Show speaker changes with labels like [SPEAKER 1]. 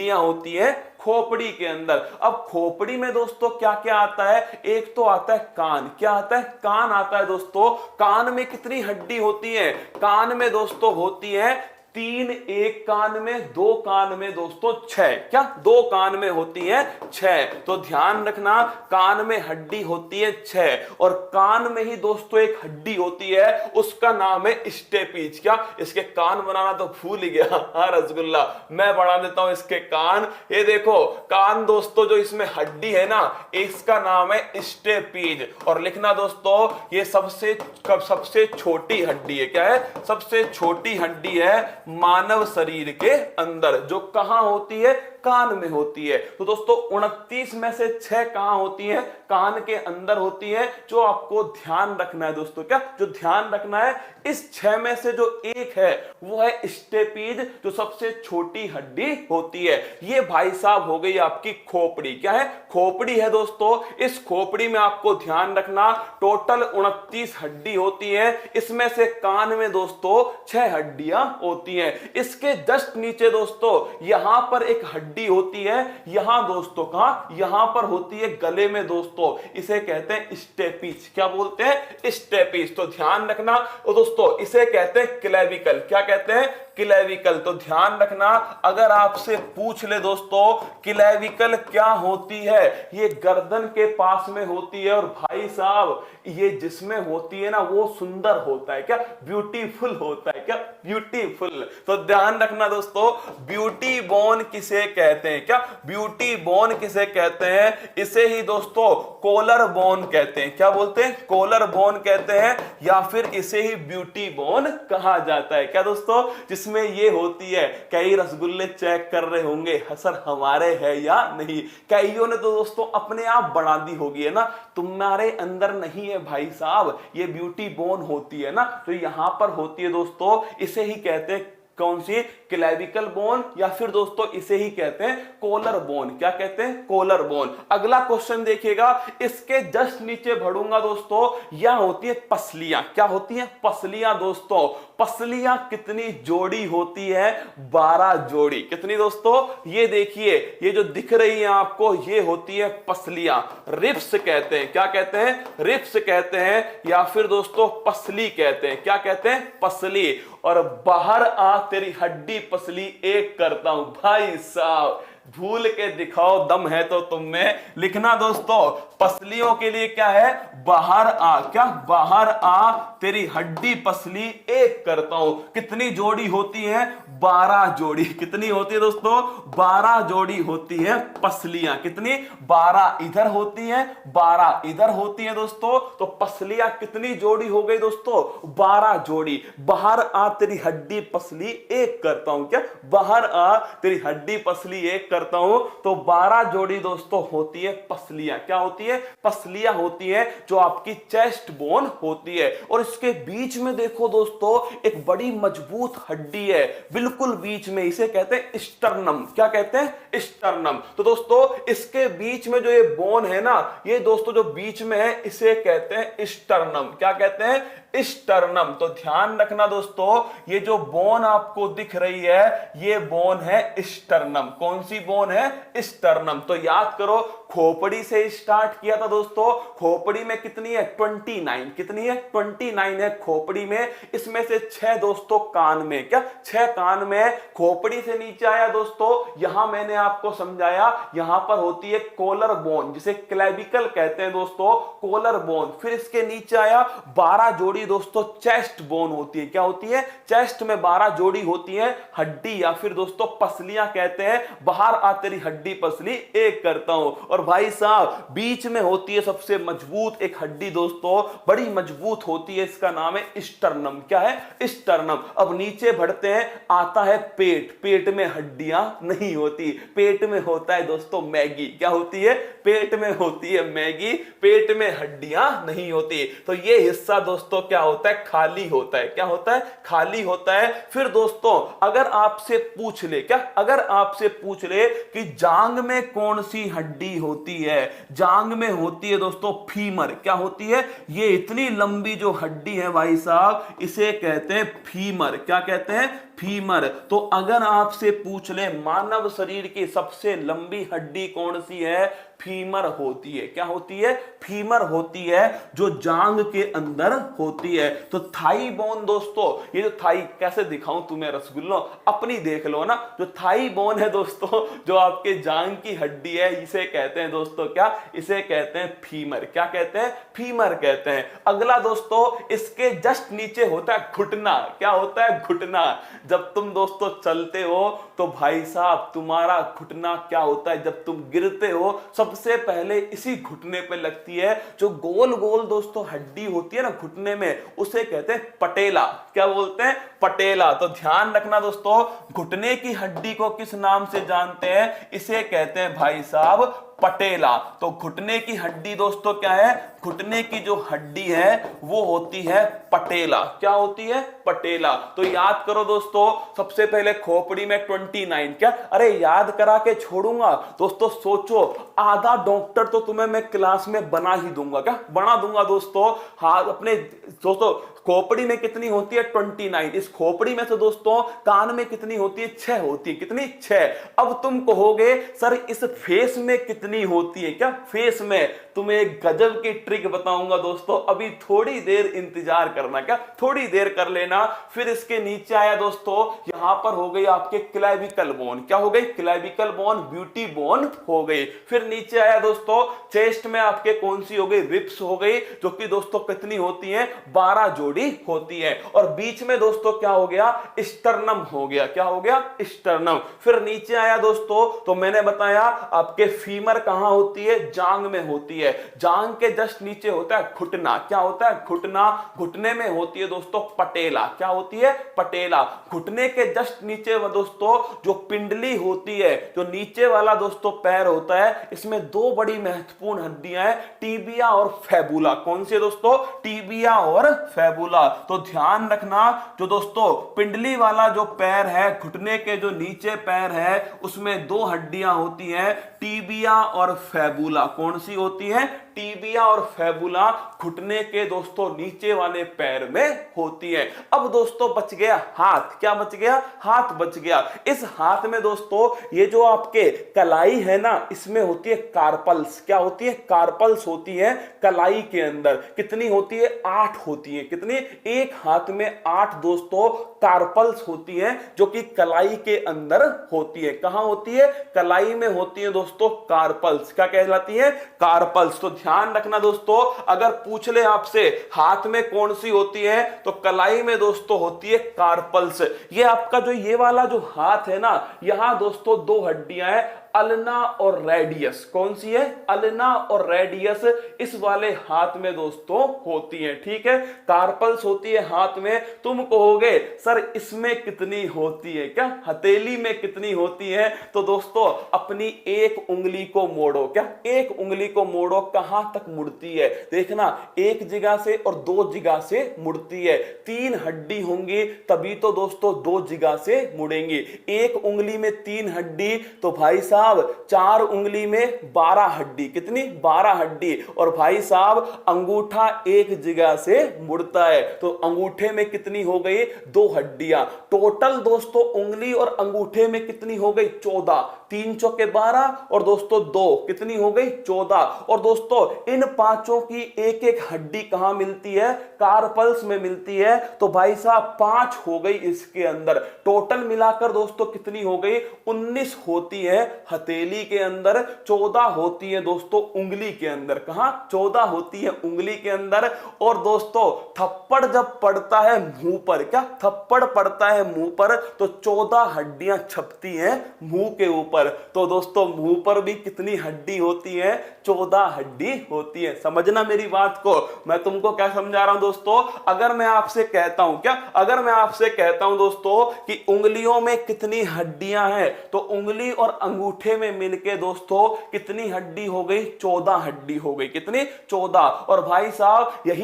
[SPEAKER 1] हड्डियां होती है खोपड़ी के अंदर। अब खोपड़ी में दोस्तों क्या क्या आता है, एक तो आता है कान। क्या आता है, कान आता है दोस्तों। कान में कितनी हड्डी होती है, कान में दोस्तों होती है 3, एक कान में, 2 कान में दोस्तों 6। क्या, 2 कान में होती है 6। तो ध्यान रखना, कान में हड्डी होती है 6 और कान में ही दोस्तों एक हड्डी होती है, उसका नाम है स्टेपीज। क्या, इसके कान बनाना तो भूल ही गया। हाँ रसगुल्ला, मैं बना देता हूं इसके कान। ये देखो कान दोस्तों, जो इसमें हड्डी है ना, इसका नाम है स्टेपीज। और लिखना दोस्तों, ये सबसे छोटी हड्डी है। क्या है, सबसे छोटी हड्डी है मानव शरीर के अंदर, जो कहां होती है, कान में होती है। तो दोस्तों 29 में से 6 कहां होती है, कान के अंदर होती है। जो आपको ध्यान रखना है दोस्तों, क्या जो ध्यान रखना है, इस 6 में से जो एक है वो है स्टेपीज, जो सबसे छोटी हड्डी होती है। ये भाई साहब हो गई आपकी खोपड़ी। क्या है, खोपड़ी है दोस्तों। इस खोपड़ी में आपको ध्यान रखना टोटल 29 हड्डी होती है, इसमें से कान में दोस्तों 6 हड्डियां होती हैं। इसके जस्ट नीचे दोस्तों यहां पर एक हड्डी होती है, यहां दोस्तों कहां, यहां पर होती है गले में दोस्तों, इसे कहते हैं स्टेपीज। क्या बोलते हैं, स्टेपीज। तो ध्यान रखना दोस्तों, इसे कहते हैं क्लेविकल। क्या कहते हैं, क्लेविकल। तो ध्यान रखना, अगर आपसे पूछ ले दोस्तों क्लेविकल क्या होती है, ये गर्दन के पास में होती है। और भाई साहब ये जिसमें होती है ना, वो सुंदर होता है। क्या, ब्यूटीफुल होता है। क्या, ब्यूटीफुल। तो ध्यान रखना दोस्तों, ब्यूटी बोन किसे कहते हैं, क्या ब्यूटी बोन किसे कहते हैं, इसे ही दोस्तों कॉलर बोन कहते हैं। क्या बोलते हैं, कॉलर बोन कहते हैं, या फिर इसे ही ब्यूटी बोन कहा जाता है। क्या दोस्तों, जिसमें ये होती है। कई रसगुल्ले चेक कर रहे होंगे सर हमारे है या नहीं, कईयों ने तो दोस्तों अपने आप बढ़ा दी होगी, है ना, तुम्हारे अंदर नहीं है भाई साहब, ये ब्यूटी बोन होती है ना, तो यहां पर होती है दोस्तों, इसे ही कहते हैं कौन सी, क्लेविकल बोन, या फिर दोस्तों इसे ही कहते हैं कॉलर बोन। क्या कहते हैं, कॉलर बोन। अगला क्वेश्चन देखिएगा, इसके जस्ट नीचे बढ़ूंगा दोस्तों, यह होती है पसलियां। क्या होती है, पसलियां दोस्तों। पसलियां कितनी जोड़ी होती है, 12 जोड़ी। कितनी दोस्तों, ये देखिए, ये जो दिख रही है आपको, ये होती है पसलियां। रिप्स कहते हैं। क्या कहते हैं, रिप्स कहते हैं, या फिर दोस्तों पसली कहते हैं। क्या कहते हैं, पसली। और बाहर आ तेरी हड्डी पसली एक करता हूं। भाई साहब भूल के दिखाओ, दम है तो तुम में। लिखना दोस्तों, पसलियों के लिए क्या है, बाहर आ। क्या, बाहर आ तेरी हड्डी पसली एक करता हूं। कितनी जोड़ी होती है, 12 जोड़ी। कितनी होती है दोस्तों, 12 जोड़ी होती है पसलियां। कितनी, 12 इधर होती है, 12 इधर होती है दोस्तों। तो पसलियां कितनी जोड़ी हो गई दोस्तों, 12 जोड़ी। बाहर आ तेरी हड्डी पसली एक करता हूं। क्या, बाहर आ तेरी हड्डी पसली एक करता हूं। तो 12 जोड़ी दोस्तों होती है पसलियां। क्या होती है, पसलियां होती है, जो आपकी चेस्ट बोन होती है। और इसके बीच में देखो दोस्तों एक बड़ी मजबूत हड्डी है, बिल्कुल बीच में, इसे कहते हैं स्टर्नम। क्या कहते हैं, स्टर्नम। तो दोस्तों इसके बीच में जो ये बोन है ना, ये दोस्तों जो बीच में है, इसे कहते हैं स्टर्नम। क्या कहते हैं, स्टर्नम। तो ध्यान रखना दोस्तों, ये जो बोन आपको दिख रही है, ये बोन है स्टर्नम। कौन सी बोन है, स्टर्नम। तो याद करो, खोपड़ी से स्टार्ट किया था दोस्तों। खोपड़ी में कितनी है, 29। कितनी है, 29 है खोपड़ी में। इसमें से 6 दोस्तों कान में। क्या, 6 कान में। खोपड़ी से नीचे आया दोस्तों, यहां मैंने आपको समझाया, यहां पर होती है कॉलर बोन, जिसे क्लेविकल कहते हैं दोस्तों, कॉलर बोन। फिर इसके नीचे आया 12 जोड़ी दोस्तों चेस्ट बोन होती है। क्या होती है, चेस्ट में 12 जोड़ी होती है हड्डी, या फिर दोस्तों पसलियां कहते हैं। बाहर आ तेरी हड्डी पसली एक करता हूं। और भाई साहब बीच में होती है सबसे मजबूत एक हड्डी दोस्तों, बड़ी मजबूत होती है, इसका नाम है स्टर्नम। क्या है, स्टर्नम। अब नीचे बढ़ते हैं, आता है पेट। पेट में हड्डियां नहीं होती, पेट में होता है दोस्तों मैगी। क्या होती है, पेट में होती है मैगी, पेट में हड्डियां नहीं होती। तो ये हिस्सा दोस्तों क्या होता है, खाली होता है। क्या होता है, खाली होता है। फिर दोस्तों अगर आपसे पूछ ले, क्या, अगर आपसे पूछ ले कि जांग में कौन सी हड्डी होती है, जांग में होती है दोस्तों फीमर। क्या होती है, ये इतनी लंबी जो हड्डी है भाई साहब, इसे कहते हैं फीमर। क्या कहते हैं, फीमर। तो अगर आपसे पूछ ले मानव शरीर की सबसे लंबी हड्डी कौन सी है, फीमर होती है। क्या होती है? फीमर होती है, जो जांग के अंदर होती है। तो थाई बोन दोस्तों, ये जो थाई, कैसे दिखाऊं तुम्हें रसगुल्लो, अपनी देख लो ना। जो थाई बोन है दोस्तों, जो आपके जांग की हड्डी है, इसे कहते हैं दोस्तों क्या, इसे कहते हैं फीमर। क्या कहते हैं? फीमर कहते हैं। अगला दोस्तों, इसके जस्ट नीचे होता है घुटना। क्या होता है? घुटना। जब तुम दोस्तों चलते हो तो भाई साहब तुम्हारा घुटना क्या होता है, जब तुम गिरते हो सबसे पहले इसी घुटने पे लगती है। जो गोल गोल दोस्तों हड्डी होती है ना घुटने में, उसे कहते हैं पटेला। क्या बोलते हैं? पटेला। तो ध्यान रखना दोस्तों, घुटने की हड्डी को किस नाम से जानते हैं? इसे कहते हैं भाई साहब पटेला। तो घुटने की हड्डी दोस्तों क्या है? घुटने की जो हड्डी है वो होती है पटेला। क्या होती है? पटेला। तो याद करो दोस्तों, सबसे पहले खोपड़ी में 29। क्या? अरे याद करा के छोड़ूंगा दोस्तों, सोचो आधा डॉक्टर तो तुम्हें मैं क्लास में बना ही दूंगा। क्या बना दूंगा दोस्तों? हाँ, अपने दोस्तों खोपड़ी में कितनी होती है? 29। इस खोपड़ी में से दोस्तों कान में कितनी होती है? 6 होती है। कितनी? 6। अब तुम कहोगे सर इस फेस में कितनी होती है? क्या फेस में? तुम्हें एक गजब की ट्रिक बताऊंगा दोस्तों, अभी थोड़ी देर इंतजार करना। क्या थोड़ी देर कर लेना। फिर इसके नीचे आया दोस्तों, यहां पर हो गई आपके क्लेविकल बोन। क्या हो गई? क्लेविकल बोन, ब्यूटी बोन हो गई। फिर नीचे आया दोस्तों, चेस्ट में आपके कौन सी हो गई? रिब्स हो गई, जो कि दोस्तों कितनी होती है? 12 जोड़ी होती है। और बीच में दोस्तों क्या हो गया? स्टर्नम हो गया। क्या हो गया? स्टर्नम। फिर नीचे आया दोस्तों, तो मैंने बताया आपके फीमर कहां होती है? जांग में होती है। जांग के जस्ट नीचे होता है घुटना। क्या होता है? घुटना। घुटने में होती है दोस्तों पटेला। क्या होती है? पटेला। घुटने के जस्ट नीचे दोस्तों जो पिंडली होती है, जो नीचे वाला दोस्तों पैर होता है, इसमें 2 बड़ी महत्वपूर्ण हड्डियां हैं, टीबिया और फैबुला। कौन सी है दोस्तों? टीबिया और फैबुला। तो ध्यान रखना, जो दोस्तों पिंडली वाला जो पैर है, घुटने के जो नीचे पैर है, उसमें 2 हड्डियां होती हैं, टीबिया और फैबुला। कौन सी होती है? टीबिया और फैबुला घुटने के दोस्तों नीचे वाले पैर में होती है। अब दोस्तों बच गया हाथ। क्या बच गया? हाथ बच गया। इस हाथ में दोस्तों ये जो आपके कलाई है ना, इसमें होती है कार्पल्स। क्या होती है? कार्पल्स होती है कलाई के अंदर। कितनी होती है? 8 होती है। कितनी? एक हाथ में 8 दोस्तों कार्पल्स होती है, जो कि कलाई के अंदर होती है। कहां होती है? कलाई में होती है दोस्तों कार्पल्स। क्या कहलाती है? कार्पल्स। तो ध्यान रखना दोस्तों, अगर पूछ ले आपसे हाथ में कौन सी होती है, तो कलाई में दोस्तों होती है कार्पल्स। ये आपका जो ये वाला जो हाथ है ना, यहां दोस्तों 2 हड्डियां हैं, अल्ना और रेडियस। कौन सी है? अल्ना और रेडियस इस वाले हाथ में दोस्तों होती है। ठीक है, कार्पल्स होती है हाथ में। तुम कहोगे सर इसमें कितनी होती है? क्या हथेली में कितनी होती है? तो दोस्तों अपनी एक उंगली को मोड़ो। क्या एक उंगली को मोड़ो, कहां तक मुड़ती है? देखना, एक जगह से और 2 जगह से मुड़ती है। 3 हड्डी होंगी तभी तो दोस्तों 2 जगह से मुड़ेंगी। एक उंगली में 3 हड्डी, तो भाई साहब 4 उंगली में 12 हड्डी। कितनी? 12 हड्डी। और भाई साहब अंगूठा एक जगह से मुड़ता है, तो अंगूठे में कितनी हो गई? 2 हड्डियां। टोटल दोस्तों उंगली और अंगूठे में कितनी हो गई? 14। 3 चौके 12 और दोस्तों 2 कितनी हो गई? 14। और दोस्तों इन पांचों की एक एक हड्डी कहां मिलती है? कार्पल्स में मिलती है। तो भाई साहब 5 हो गई इसके अंदर। टोटल मिलाकर दोस्तों कितनी हो गई? 19 होती है हथेली के अंदर, 14 होती है दोस्तों उंगली के अंदर। कहां? 14 होती है उंगली के अंदर। और दोस्तों थप्पड़ जब पड़ता है मुंह पर, क्या थप्पड़ पड़ता है मुंह पर, तो 14 हड्डियां छपती हैं मुंह के ऊपर। तो दोस्तों मुंह पर भी कितनी हड्डी होती है? 14 हड्डी होती है। समझना मेरी बात को, मैं तुमको क्या समझा रहा हूं दोस्तों। अगर मैं आपसे कहता हूं, क्या अगर मैं आपसे कहता हूं दोस्तों कि उंगलियों में कितनी हड्डियां हैं, तो उंगली और अंगूठे में मिलके दोस्तों कितनी हड्डी हो गई? 14 हड्डी हो गई। कितनी? 14। और भाई साहब यही